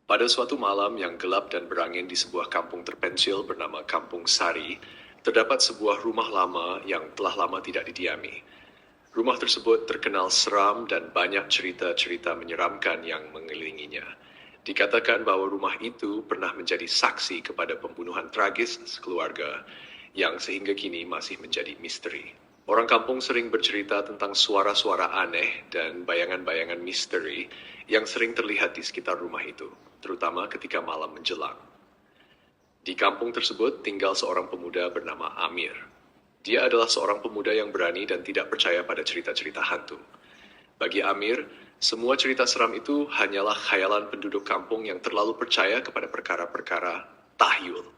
Pada suatu malam yang gelap dan berangin di sebuah kampung terpencil bernama Kampung Sari, terdapat sebuah rumah lama yang telah lama tidak didiami. Rumah tersebut terkenal seram dan banyak cerita-cerita menyeramkan yang mengelilinginya. Dikatakan bahwa rumah itu pernah menjadi saksi kepada pembunuhan tragis sekeluarga yang sehingga kini masih menjadi misteri. Orang kampung sering bercerita tentang suara-suara aneh dan bayangan-bayangan misteri yang sering terlihat di sekitar rumah itu, terutama ketika malam menjelang. Di kampung tersebut tinggal seorang pemuda bernama Amir. Dia adalah seorang pemuda yang berani dan tidak percaya pada cerita-cerita hantu. Bagi Amir, semua cerita seram itu hanyalah khayalan penduduk kampung yang terlalu percaya kepada perkara-perkara tahyul.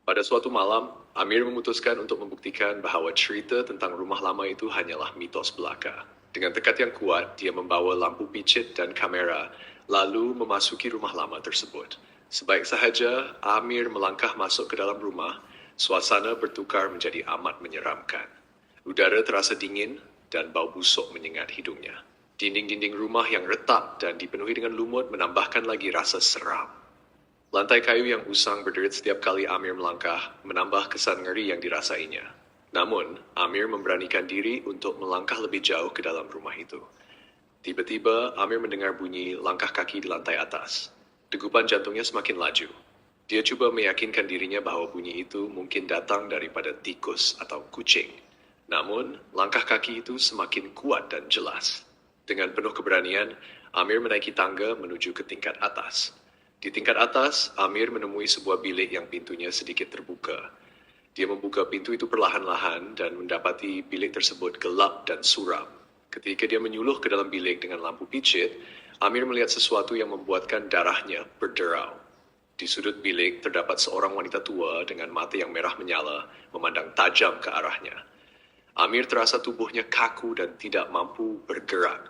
Pada suatu malam, Amir memutuskan untuk membuktikan bahwa cerita tentang rumah lama itu hanyalah mitos belaka. Dengan tekad yang kuat, dia membawa lampu picit dan kamera, lalu memasuki rumah lama tersebut. Sebaik sahaja Amir melangkah masuk ke dalam rumah, suasana bertukar menjadi amat menyeramkan. Udara terasa dingin dan bau busuk menyengat hidungnya. Dinding-dinding rumah yang retak dan dipenuhi dengan lumut menambahkan lagi rasa seram. Lantai kayu yang usang berderit setiap kali Amir melangkah, menambah kesan ngeri yang dirasainya. Namun, Amir memberanikan diri untuk melangkah lebih jauh ke dalam rumah itu. Tiba-tiba, Amir mendengar bunyi langkah kaki di lantai atas. Degupan jantungnya semakin laju. Dia coba meyakinkan dirinya bahwa bunyi itu mungkin datang daripada tikus atau kucing. Namun, langkah kaki itu semakin kuat dan jelas. Dengan penuh keberanian, Amir menaiki tangga menuju ke tingkat atas. Di tingkat atas, Amir menemui sebuah bilik yang pintunya sedikit terbuka. Dia membuka pintu itu perlahan-lahan dan mendapati bilik tersebut gelap dan suram. Ketika dia menyuluh ke dalam bilik dengan lampu picit, Amir melihat sesuatu yang membuatkan darahnya berderau. Di sudut bilik terdapat seorang wanita tua dengan mata yang merah menyala, memandang tajam ke arahnya. Amir terasa tubuhnya kaku dan tidak mampu bergerak.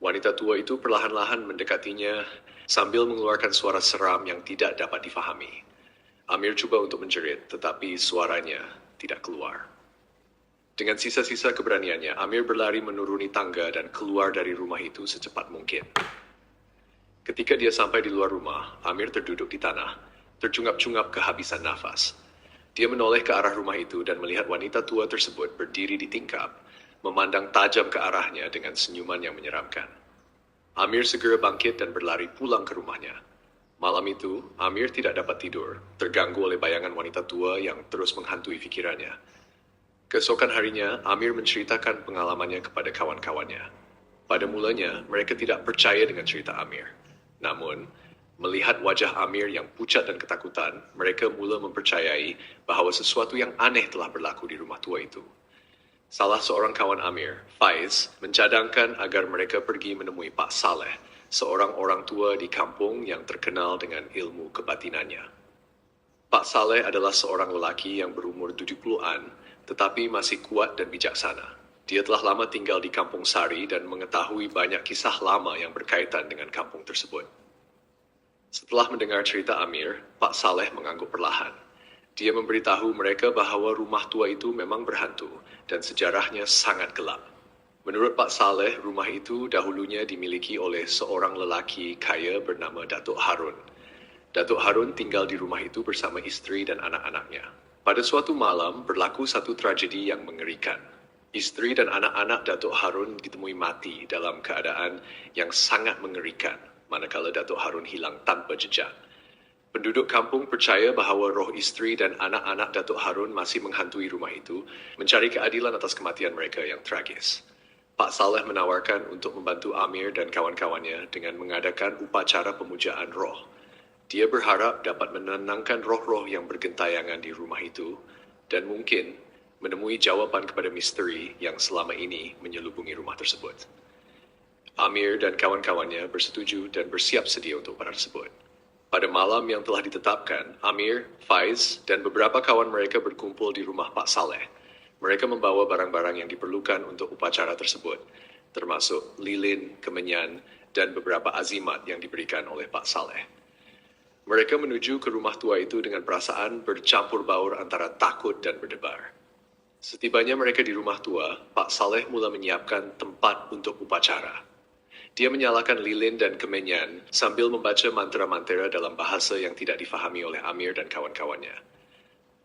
Wanita tua itu perlahan-lahan mendekatinya sambil mengeluarkan suara seram yang tidak dapat difahami. Amir coba untuk menjerit, tetapi suaranya tidak keluar. Dengan sisa-sisa keberaniannya, Amir berlari menuruni tangga dan keluar dari rumah itu secepat mungkin. Ketika dia sampai di luar rumah, Amir terduduk di tanah, tercungap-cungap kehabisan nafas. Dia menoleh ke arah rumah itu dan melihat wanita tua tersebut berdiri di tingkap, memandang tajam ke arahnya dengan senyuman yang menyeramkan. Amir segera bangkit dan berlari pulang ke rumahnya. Malam itu, Amir tidak dapat tidur, terganggu oleh bayangan wanita tua yang terus menghantui pikirannya. Keesokan harinya, Amir menceritakan pengalamannya kepada kawan-kawannya. Pada mulanya, mereka tidak percaya dengan cerita Amir. Namun, melihat wajah Amir yang pucat dan ketakutan, mereka mula mempercayai bahwa sesuatu yang aneh telah berlaku di rumah tua itu. Salah seorang kawan Amir, Faiz, mencadangkan agar mereka pergi menemui Pak Saleh, seorang orang tua di kampung yang terkenal dengan ilmu kebatinannya. Pak Saleh adalah seorang lelaki yang berumur 70-an, tetapi masih kuat dan bijaksana. Dia telah lama tinggal di Kampung Sari dan mengetahui banyak kisah lama yang berkaitan dengan kampung tersebut. Setelah mendengar cerita Amir, Pak Saleh mengangguk perlahan. Dia memberitahu mereka bahwa rumah tua itu memang berhantu dan sejarahnya sangat gelap. Menurut Pak Saleh, rumah itu dahulunya dimiliki oleh seorang lelaki kaya bernama Datuk Harun. Datuk Harun tinggal di rumah itu bersama istri dan anak-anaknya. Pada suatu malam, berlaku satu tragedi yang mengerikan. Istri dan anak-anak Datuk Harun ditemui mati dalam keadaan yang sangat mengerikan, manakala Datuk Harun hilang tanpa jejak. Penduduk kampung percaya bahawa roh istri dan anak-anak Datuk Harun masih menghantui rumah itu, mencari keadilan atas kematian mereka yang tragis. Pak Saleh menawarkan untuk membantu Amir dan kawan-kawannya dengan mengadakan upacara pemujaan roh. Dia berharap dapat menenangkan roh-roh yang bergentayangan di rumah itu dan mungkin menemui jawaban kepada misteri yang selama ini menyelubungi rumah tersebut. Amir dan kawan-kawannya bersetuju dan bersiap sedia untuk upacara tersebut. Pada malam yang telah ditetapkan, Amir, Faiz, dan beberapa kawan mereka berkumpul di rumah Pak Saleh. Mereka membawa barang-barang yang diperlukan untuk upacara tersebut, termasuk lilin, kemenyan, dan beberapa azimat yang diberikan oleh Pak Saleh. Mereka menuju ke rumah tua itu dengan perasaan bercampur baur antara takut dan berdebar. Setibanya mereka di rumah tua, Pak Saleh mula menyiapkan tempat untuk upacara. Dia menyalakan lilin dan kemenyan sambil membaca mantra-mantra dalam bahasa yang tidak difahami oleh Amir dan kawan-kawannya.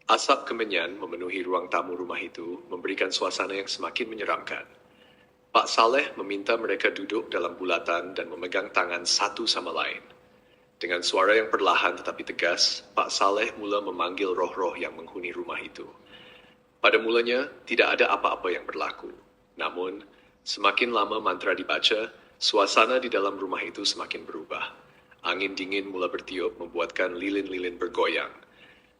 Asap kemenyan memenuhi ruang tamu rumah itu, memberikan suasana yang semakin menyeramkan. Pak Saleh meminta mereka duduk dalam bulatan dan memegang tangan satu sama lain. Dengan suara yang perlahan tetapi tegas, Pak Saleh mula memanggil roh-roh yang menghuni rumah itu. Pada mulanya, tidak ada apa-apa yang berlaku. Namun, semakin lama mantra dibaca, suasana di dalam rumah itu semakin berubah. Angin dingin mula bertiup membuatkan lilin-lilin bergoyang.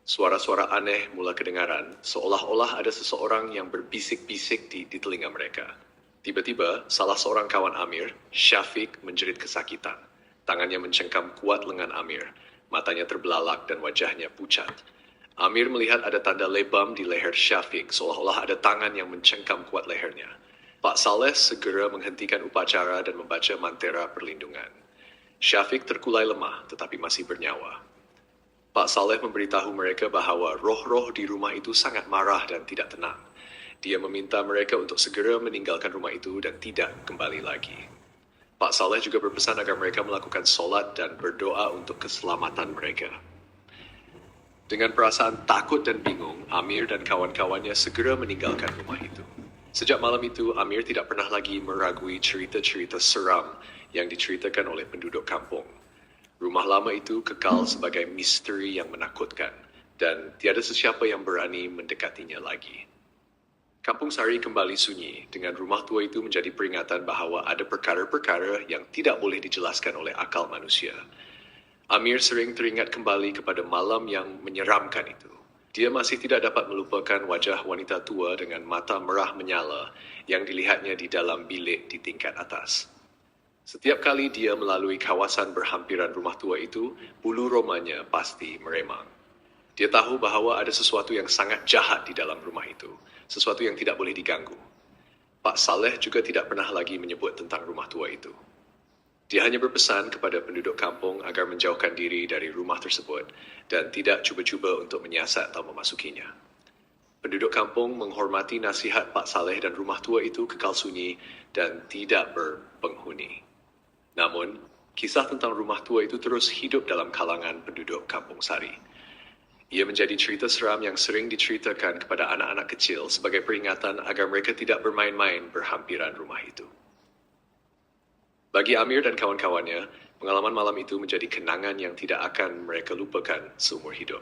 Suara-suara aneh mula kedengaran, seolah-olah ada seseorang yang berbisik-bisik di telinga mereka. Tiba-tiba, salah seorang kawan Amir, Syafiq, menjerit kesakitan. Tangannya mencengkam kuat lengan Amir, matanya terbelalak dan wajahnya pucat. Amir melihat ada tanda lebam di leher Syafiq, seolah-olah ada tangan yang mencengkam kuat lehernya. Pak Saleh segera menghentikan upacara dan membaca mantra perlindungan. Syafiq terkulai lemah, tetapi masih bernyawa. Pak Saleh memberitahu mereka bahawa roh-roh di rumah itu sangat marah dan tidak tenang. Dia meminta mereka untuk segera meninggalkan rumah itu dan tidak kembali lagi. Pak Saleh juga berpesan agar mereka melakukan solat dan berdoa untuk keselamatan mereka. Dengan perasaan takut dan bingung, Amir dan kawan-kawannya segera meninggalkan rumah itu. Sejak malam itu, Amir tidak pernah lagi meragui cerita-cerita seram yang diceritakan oleh penduduk kampung. Rumah lama itu kekal sebagai misteri yang menakutkan, dan tiada sesiapa yang berani mendekatinya lagi. Kampung Sari kembali sunyi, dengan rumah tua itu menjadi peringatan bahawa ada perkara-perkara yang tidak boleh dijelaskan oleh akal manusia. Amir sering teringat kembali kepada malam yang menyeramkan itu. Dia masih tidak dapat melupakan wajah wanita tua dengan mata merah menyala yang dilihatnya di dalam bilik di tingkat atas. Setiap kali dia melalui kawasan berhampiran rumah tua itu, bulu romanya pasti meremang. Dia tahu bahawa ada sesuatu yang sangat jahat di dalam rumah itu, sesuatu yang tidak boleh diganggu. Pak Saleh juga tidak pernah lagi menyebut tentang rumah tua itu. Dia hanya berpesan kepada penduduk kampung agar menjauhkan diri dari rumah tersebut dan tidak cuba-cuba untuk menyiasat atau memasukinya. Penduduk kampung menghormati nasihat Pak Saleh dan rumah tua itu kekal sunyi dan tidak berpenghuni. Namun, kisah tentang rumah tua itu terus hidup dalam kalangan penduduk Kampung Sari. Ia menjadi cerita seram yang sering diceritakan kepada anak-anak kecil sebagai peringatan agar mereka tidak bermain-main berhampiran rumah itu. Bagi Amir dan kawan-kawannya, pengalaman malam itu menjadi kenangan yang tidak akan mereka lupakan seumur hidup.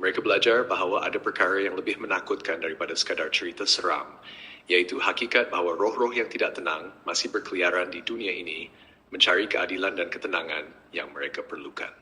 Mereka belajar bahawa ada perkara yang lebih menakutkan daripada sekadar cerita seram, yaitu hakikat bahawa roh-roh yang tidak tenang masih berkeliaran di dunia ini, mencari keadilan dan ketenangan yang mereka perlukan.